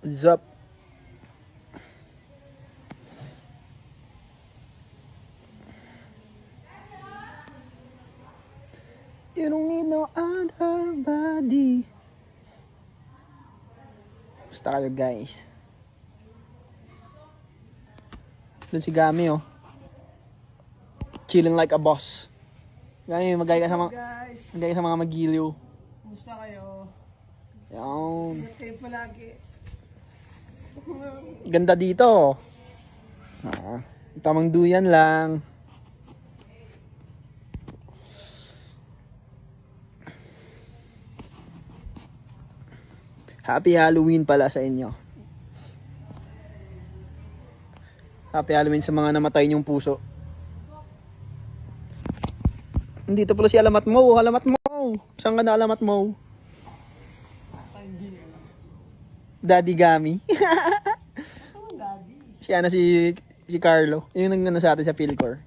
What's up? You don't need no other body. Basta kayo guys. Doon si Gami oh. Chilling like a boss. Gami, magaya ka sa mga, magaya ka sa mga magiliw. Kumusta kayo? Yan. Ingat kayo palagi. Ganda dito. Tamang duyan lang. Happy Halloween pala sa inyo. Happy Halloween sa mga namatay niyong puso. Dito pala si Alamat Mo. Alamat Mo. Saan ka na Alamat Mo? Daddy Gami. Si ano si Carlo. Yung nagano sa atin sa Philcor.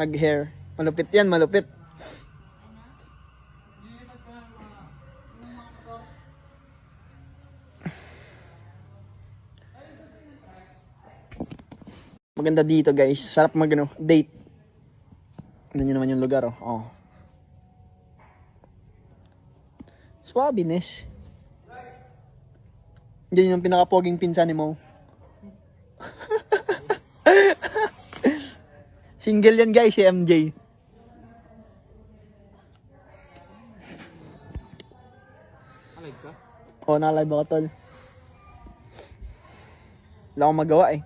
Nag-hair. Malupit yan, malupit. Maganda dito guys. Sarap magano, date. Tignan nyo naman yung lugar oh. Oh. Swabiness. Diyan yung pinaka-poging pinsan ni Mo. Single yan guys, si MJ. Alive ka? Oo, na-live ako tol. Wala akong magawa eh.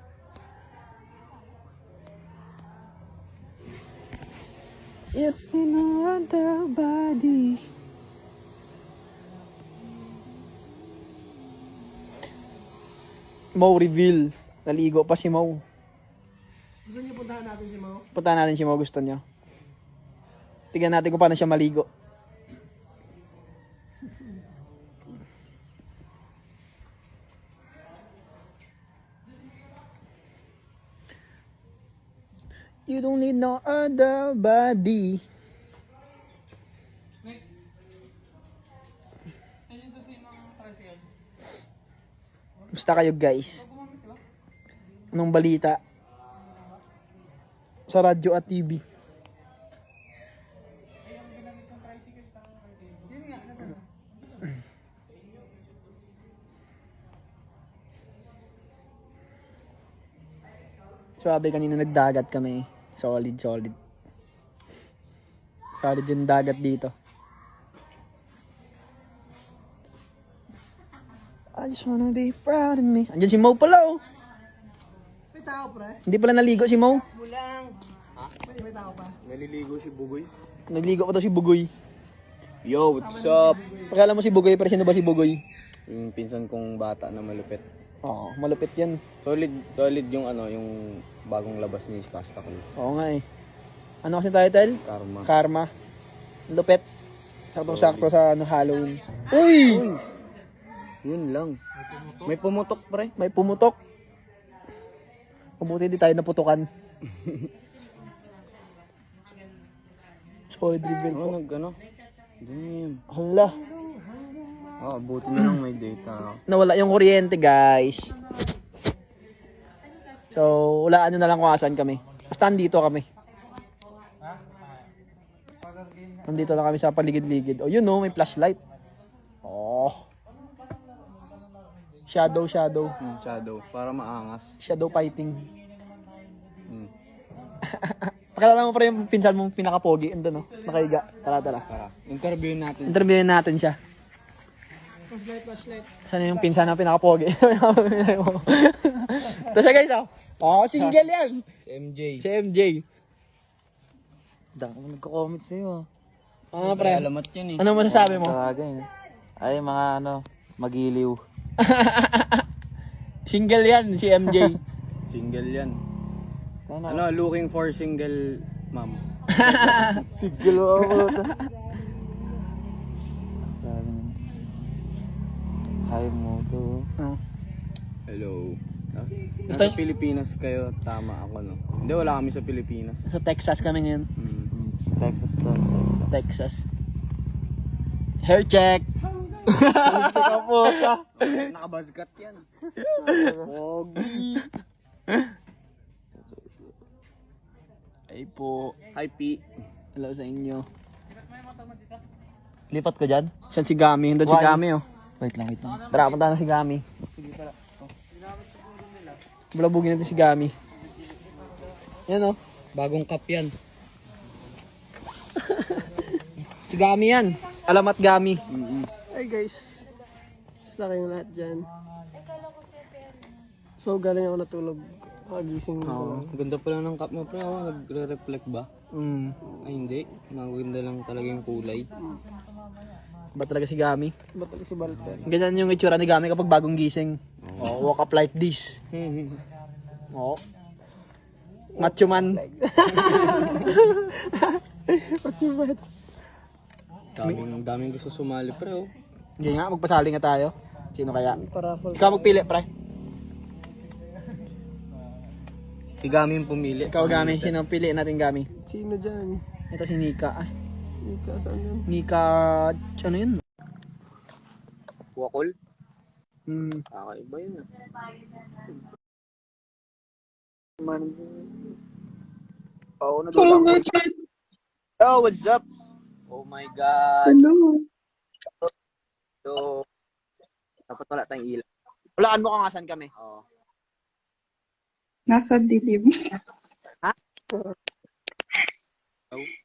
If you know the body. Mo reveal. Naligo pa si Mo. Gusto niyo puntahan natin si Mau? Punta natin si Mo, gusto niya. Tignan natin kung paano siya maligo. You don't need no other body. Next. Ayun sa sinang tricycle. Basta kayo guys. Anong balita? Sa radyo at TV. Yun nga, nagano. Sabi kanina nagdagat kami. Solid, solid. Solid yung dagat dito. I just wanna be proud of me. Andiyan si Mo pala oh. May tao pre? Hindi pala naligo si Mo. Bulang. Ha? May tao pa? Naliligo si Bugoy. Nagligo pa daw si Bugoy. Yo, what's up? Pakala mo si Bugoy, pero sino ba si Bugoy? Yung pinsan kong bata na malupit. Oo, malupit yan. Solid yung ano, yung bagong labas ni Skastakli. Oo nga eh. Ano kasi title? Karma. Karma. Lupit. Saktong-sakto sa ano, Halloween. Uy! Yun lang. May pumutok pre. May pumutok. Mabuti di tayo naputukan. Solid reveal po. Oh, nag-ano? Damn. Hala. Ah, buti na lang may data. Nawala yung kuryente guys. So, walaan nyo na lang kung asan kami. Basta andito kami. Nandito lang kami sa paligid-ligid. Oh, yun no, may flashlight. Oh. Shadow. Shadow. Para maangas. Shadow fighting. Hmm. Pakilala mo pa rin yung pinsan mong pinaka-pogi. Ando no, nakahiga. Tara. Tara. Interviewin natin. Interviewin natin siya. Flashlight. Saan yung pinsan ng pinaka-pogi? Ito siya guys oh. Oh, single yan. Si MJ. Si MJ. Dami ko nagko-comment sa'yo. Ano pre? Alamat yan eh. Ano masasabi mo? Tawagin. Ay, mga magiliw. Single yan, si MJ. Single yan. Ano? Ano, looking for single mom. Siguro ako. Sabi niya. Hi mo to. Oh. Hello. Gusto- Nasa Pilipinas kayo, tama ako no. Hindi, wala kami sa Pilipinas. Sa Texas kami ngayon. Hmm. Texas to. Texas. Texas. Hair check. Tsaka po ka. Nakabazgat yan. Pogi. Ay po. Hi, P. Hello sa inyo. Lipat ko dyan? Saan si Gami? Hindun si Why? Gami oh. Wait lang, wait lang. Tara, punta na si Gami. Bulabugin natin si Gami. Yan oh. Bagong cup yan. Si Gami yan. Alamat Gami. Hi guys. Basta kayong lahat dyan. So galing ako natulog. Kagising ko lang. Ganda pala ng cup mo, pre. Oh, nagre-reflect ba? Mm. Ay, hindi. Maganda lang talaga yung kulay. Ba talaga si Gami? Ba't talaga si Balkan? Ganyan yung itsura ni Gami kapag bagong gising. Oh, walk up like this. Oh. Macho man. Daming gusto sumali, pre. Oh. Hindi nga, magpasali nga tayo. Sino kaya? Paraffle. Ikaw magpili, pre. Si Gami yung pumili. Ikaw, Gami. Sino ang piliin natin, Gami? Sino dyan? Ito si Nika. Ay, Ika, saan yan? Nika... Ano yun? Wakol? Hmm. Kakaiba yun ah. Oh, nadulang ko. Oh, what's up? Oh my God. So, dapat wala tayong ilaw. Walaan mo kung asan kami. Oo. Nasa dilim.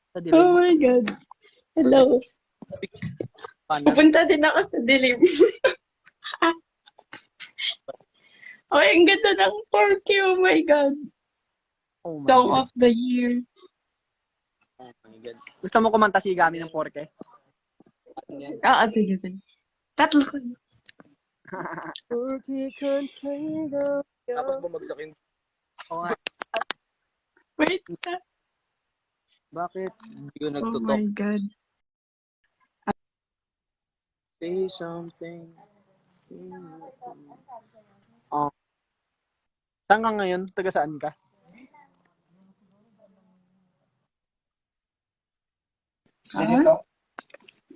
Sa dilim. Oh my God. Hello. Paano? Pupunta din ako sa dilim. Oh, ang ganda ng 4K. Oh my God. Oh my Song God. of the year. Oh my God. Gusto mo kumanta si Gami ng porke? Ah, sige, sige. Tatlo ko. Tapos bumagsak yung... Oo nga. Wait. Bakit? Hindi ko Oh nagtutok. my God. Say something. Saan ka ngayon? Taga saan ka? Ganito.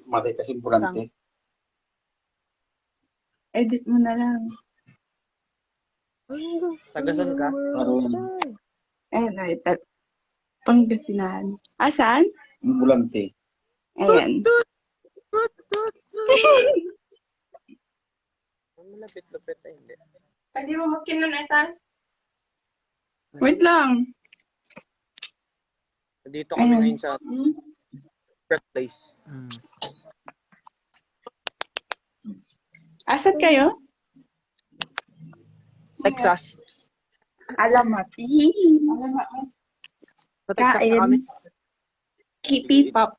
Mati kasi bulante. Edit mo na lang. Tagasan ka? Maroon. Ayan, ay, Pangasinan. Ah, saan? Bulante. Ayan. Malapit-lapit ay hindi. Pwede mo makinunetan? Wait lang. Dito kami Ayun. ngayon sa first place. Asan kayo? Texas. Alamati. Sa Texas na kami. Kain. Keep up.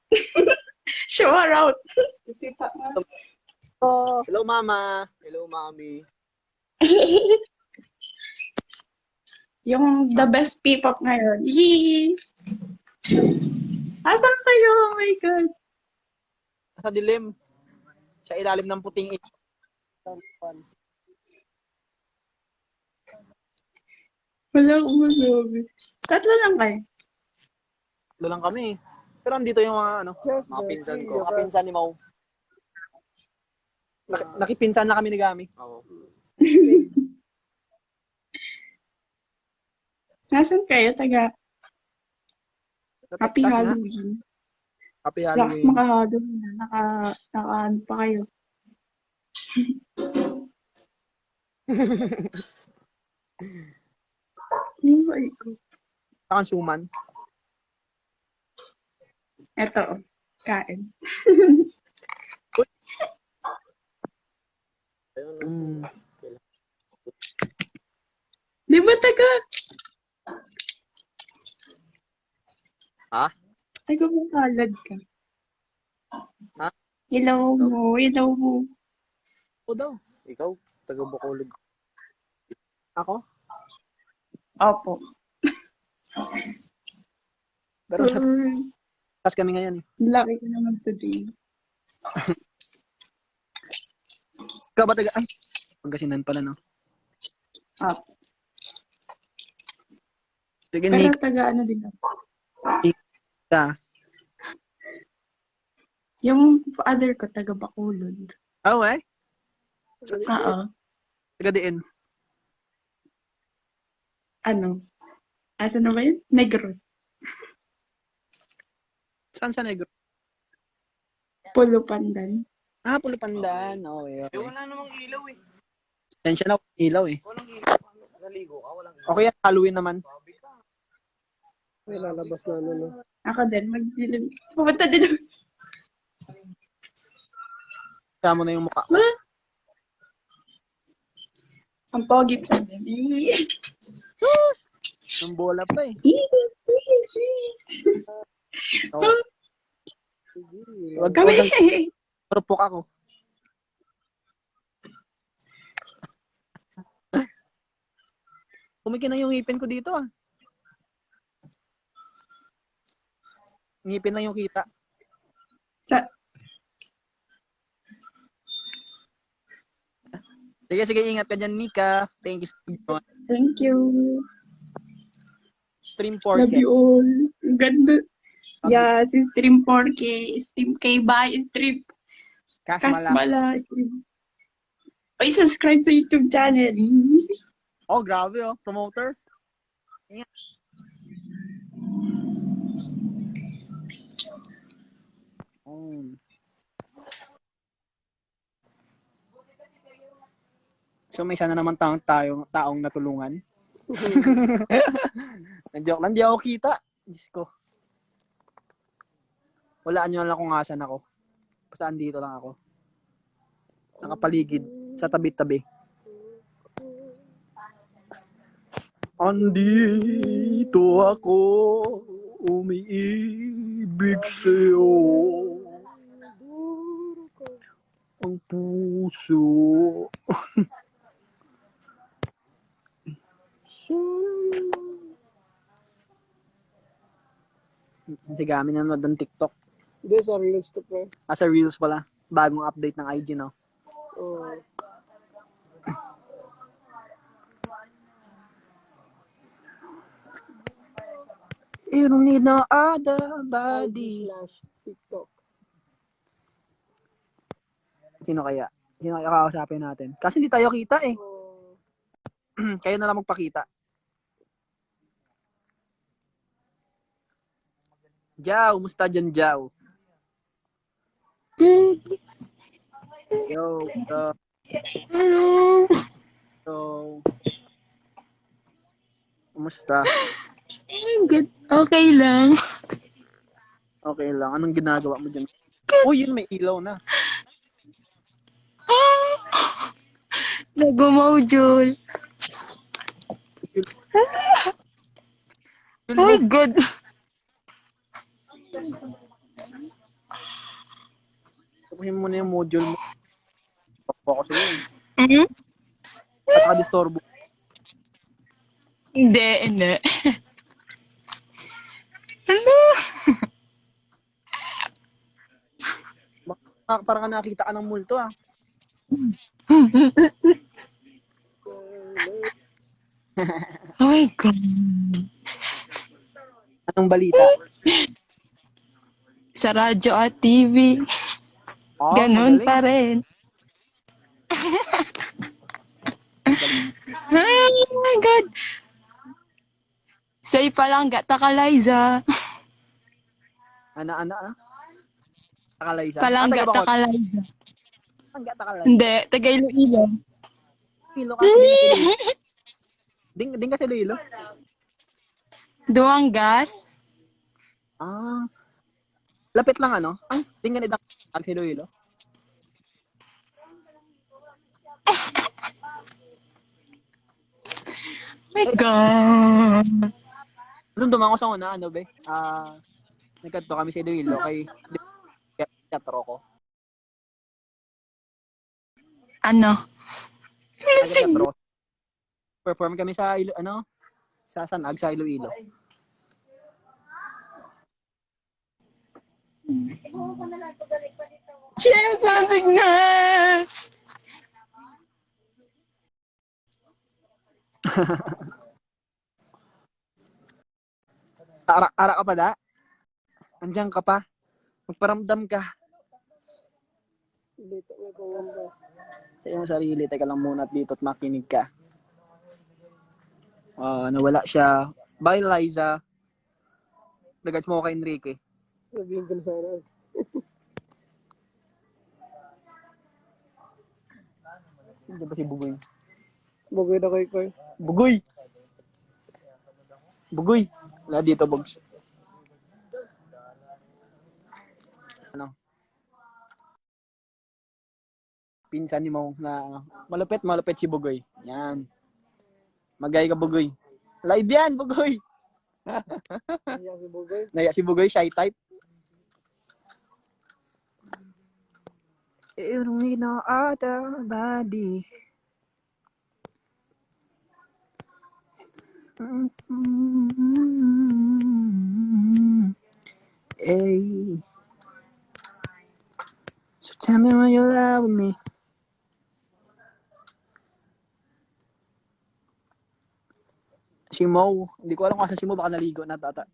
Shower out. Keep up. Hello, Mama. Hello, Mami. Yung the best P-pop ngayon. Yee! Asan kayo? Oh my God. Sa dilim. Sa ilalim ng puting ito. Wala akong masabi. Tatlo lang kayo. Ito lang kami. Pero andito yung mga ano, Mga pinsan ko. mga pinsan ni Mau. Nakipinsan na kami ni Gami. Oo. Nasaan kayo? Taga Sa Happy Texas na. Halloween. Happy Lakas Halloween. maka-Halloween na. Naka-ano pa kayo. Oh my God. Saan suman. Eto, oh. Kain. Mm. Di ba taga? Ha? Taga Bacolod ka. Ha? Ilaw mo, ilaw mo. O daw. Ikaw? Taga Bacolod. Ako? Opo. Pero sa Texas kami ngayon eh. Laki ko naman today. Ikaw ba taga... Ay, Pangasinan pala no. Opo. Sige, Pero Nick. taga ano din ako. Ka. Yung father ko taga Bacolod. Oh, eh? Oo. Taga diin. Ano? Asa na ba yun? Negros. Saan sa Negro? Pulo Pandan. Ah, Pulo Pandan. Okay, okay. Wala namang ilaw eh. Tensya na, ilaw eh. Walang ilaw. Naligo ka, walang ilaw. Okay yan, Halloween naman. May lalabas na ano, no? Ako din, magdilim. Pupunta din ako. Kaya mo na yung mukha ko. Ang pogi pa din. Ang bola pa eh. Oh, Wag kami. kang propok ako. Kumiki na yung ngipin ko dito ah. Ngipin na yung kita. Sa, Sige, sige, ingat ka dyan, Nika. Thank you so much. thank you. Stream Love 4K. you all. Ang ganda. Yeah, si Stream 4K. Stream K-Bye. Stream Kasmala. Kasmala. Ay, subscribe sa YouTube channel. Oh, grabe oh. Promoter. Ingat. Oh. So may sana naman taong natulungan. Joke lang, di ako kita. Diyos ko. Walaan nyo lang kung asan ako. Basta andito lang ako. Nakapaligid sa tabi-tabi. Andito ako, umiibig sa'yo. Ang puso. Kasi gamit na nanood ng TikTok. Hindi, sa reels to, pre. Sa Reels pala. Bagong update ng IG, no? Oh. You don't need no other body. /TikTok. Sino kaya? Sino kaya kakausapin natin? Kasi hindi tayo kita eh. Oh. Kayo na lang magpakita. Jaw, musta dyan, Jaw? Yo, Hello. so, kumusta? Good. Okay lang. Okay lang. Anong ginagawa mo dyan? Uy, yun may ilaw na. Nag-module. Oh my God. Tapusin mo na yung module mo. Focus yun. Hmm? At nakadistorbo. Hindi. Ano? Parang nakita ka ng multo ah. Oh my God. Anong balita? Sa radyo at TV. Oh, Ganun magaling. pa rin. Oh my God. Say pa lang, gata ka, Liza. Ana? Takalaysa? Palangga, Taga Bacolod? Takaliza. Palangga, Takalaysa? Hindi, taga Iloilo. Ilo ka. Din kasi Iloilo. Din kasi Iloilo. Duangas. Ah. Lapit lang ano? Ang din ganito ang si Iloilo. My God. Doon dumango sa una, ano be? Nagkanto kami sa Iloilo kay teatro ko. Ano? Teatro. Perform kami sa sa Sanag sa Iloilo. Siyempre, na. Ara ka pa da? Andiyan ka pa? Magparamdam ka. Dito, Sa iyong sarili, teka lang muna at dito at makinig ka. Nawala siya. Bye, Liza. Nagats mo ko kay Enrique. Sabihin ko na sana. Hindi ba si Bugoy? Bagoy na koy. Bugoy! Bugoy! Wala dito, Bogs. Ano? Pinsan ni mo na malupit si Bugoy. Yan. Magay ka, Bugoy. Live yan, Bugoy! Iya si Bagoy. Naya si Bugoy, shy type. You don't need no other body. Hey. So tell me when you love me. Si Mo. Hindi ko alam kung asa si Mo. Baka naligo na tata.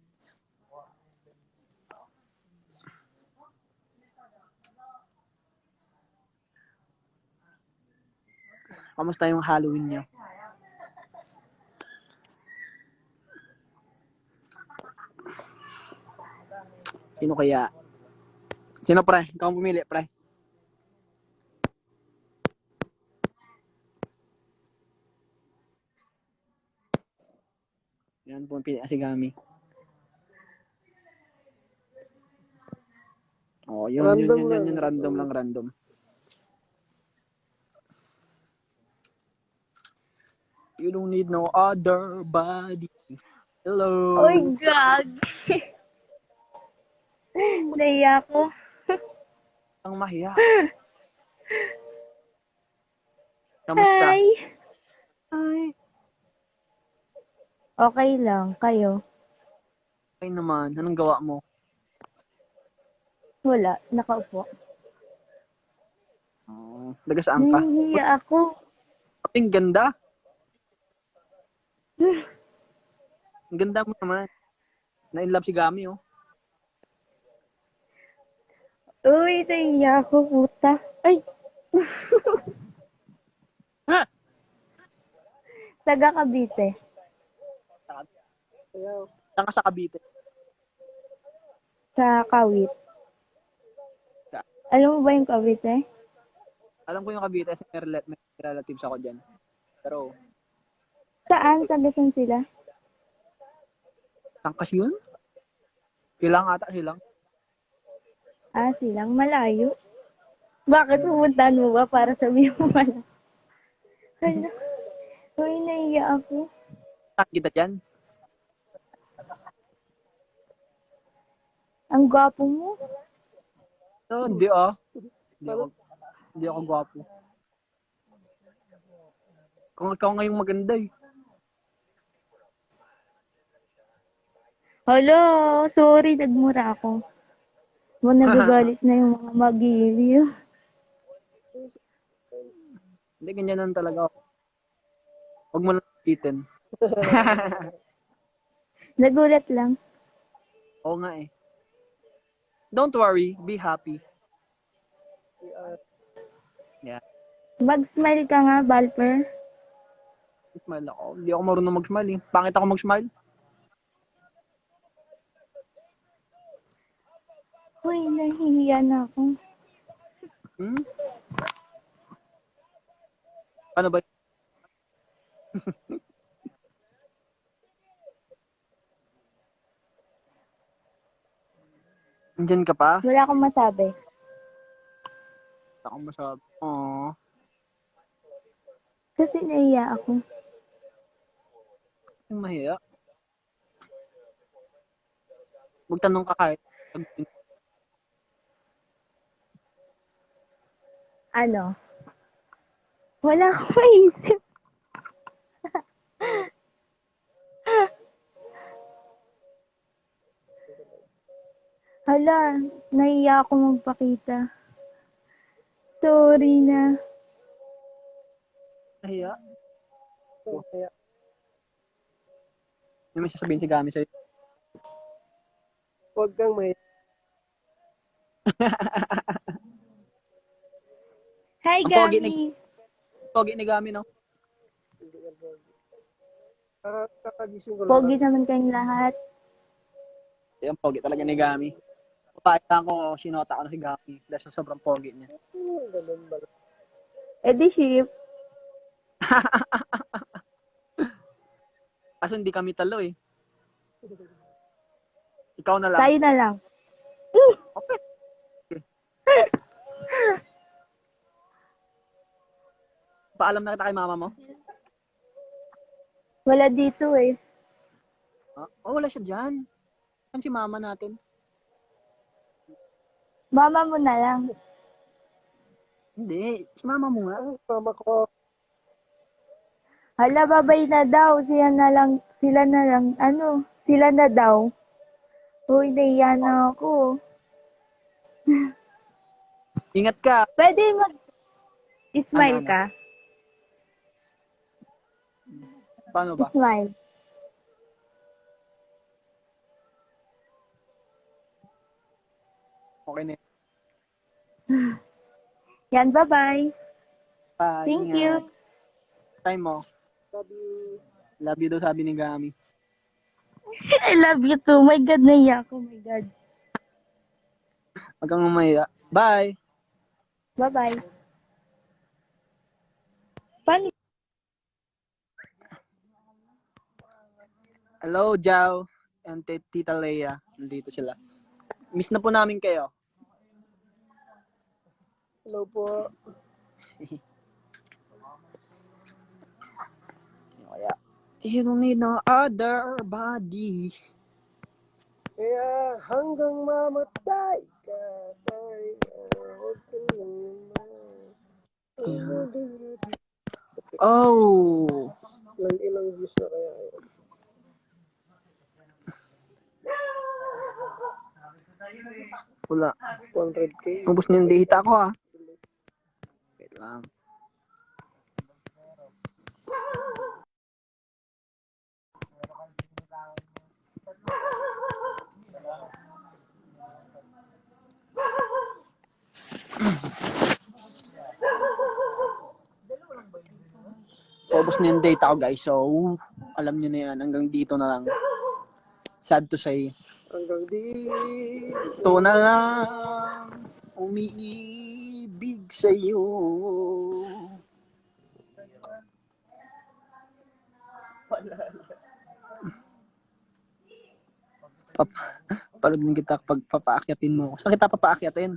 Kamusta yung Halloween niyo? Sino kaya? Sino, pre? Ikaw ang pumili, pre. Yan, pumili si Gami. Oh, yun, random lang, random. You don't need no other body. Hello. Oy, gag. Naiya ko. Ang mahiya. Kamusta? Hi. Hi. Okay lang. Kayo? Okay naman. Anong gawa mo? Wala. Nakaupo. Oh, taga saan ka? Nahihiya ako. Ang ganda. Ang ganda mo naman. Na-inlove si Gami, oh. Uy, nahihiya ako, puta. Ay. Ha? Taga Cavite. Saan ka sa Cavite? Sa Kawit. Alam mo ba yung Cavite? Alam ko yung Cavite kasi may relatives ako dyan. Pero, Saan? Tagasan sila? saan kasi yun? Silang ata, silang. Ah, silang malayo. Bakit pumuntahan mo ba para sabihin mo malayo? Hala. Uy, nahiya ako. Saan kita dyan? Ang gwapo mo. No, hindi ah. Hindi ako gwapo. Kung ikaw ngayong maganda eh. Hello, sorry, nagmura ako. Nagagalit na yung mga mag-review. Hindi, ganyan lang talaga ako. Huwag mo lang titin. Nagulat lang. Oo nga eh. Don't worry, be happy. Yeah. Mag-smile ka nga, Balper. Smile ako. Hindi ako marunong mag-smile eh. Pangit ako mag-smile. Uy, nahihiya na ako. Hmm? Ano ba? Andyan ka pa? Wala akong masabi. Ako masabi. Aww. Kasi nahiya ako. Ang mahiya. Magtanong ka kahit. Ano? Wala akong maisip. Hala, nahiya ako magpakita. Sorry na. Mahiya? May sasabihin si Gami sa'yo. Huwag kang may... Hi, Ang pogi Gami. Pogi ni Gami, no? Kakagising ko lang. Pogi naman kayong lahat. Yung pogi talaga ni Gami. Papayaan ko, sinota ko na si Gami dahil sa sobrang pogi niya. Ganun ba? Eh di ship. Kaso hindi kami talo eh. Ikaw na lang. Tayo na lang. Okay. Paalam na kita kay mama mo? Wala dito eh. Huh? Oh, wala siya dyan. Saan si mama natin? Mama mo na lang. Hindi, si mama mo nga. Mama ko. Hala, babay na daw. Sila na daw. Uy, naiya na ako. Ingat ka. Pwede mag-smile Ano? ka? Paano ba? Smile. Okay na. Yan, bye-bye. Bye. Thank Ingat. you. Time mo. Love you daw sabi ni Gami. I love you too. My God, naiya ako. My God. Huwag kang umaya. Bye. Bye-bye. Paano? Hello, Jao. And Tita Leia. Nandito sila. Miss na po namin kayo. Hello po. Kaya, you don't need no other body. Kaya hanggang mamatay ka, tay, huwag ka naman. Oh. Ilang views na kaya yun? Wala. 100K. Ubus na yung data ko ah. Wait lang. Ubus na yung data ko guys. So, alam nyo na yan. Hanggang dito na lang. Sad to say. Hanggang di. Ito na lang. Umiibig sa'yo. Palad din kita pag papaakyatin mo. Saan kita papaakyatin?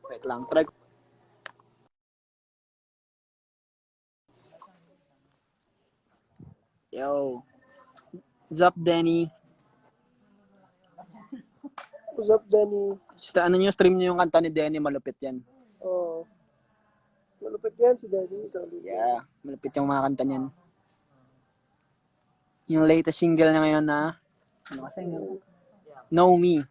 Wait lang. Try ko. Yo. What's up, Danny? What's up, Danny? Ano nyo, stream nyo yung kanta ni Danny. Malupit yan. Oh. Malupit yan si Daddy. Yeah. Malupit yung mga kanta niyan. Yung latest single niya ngayon na ano kasi yun? Know Me.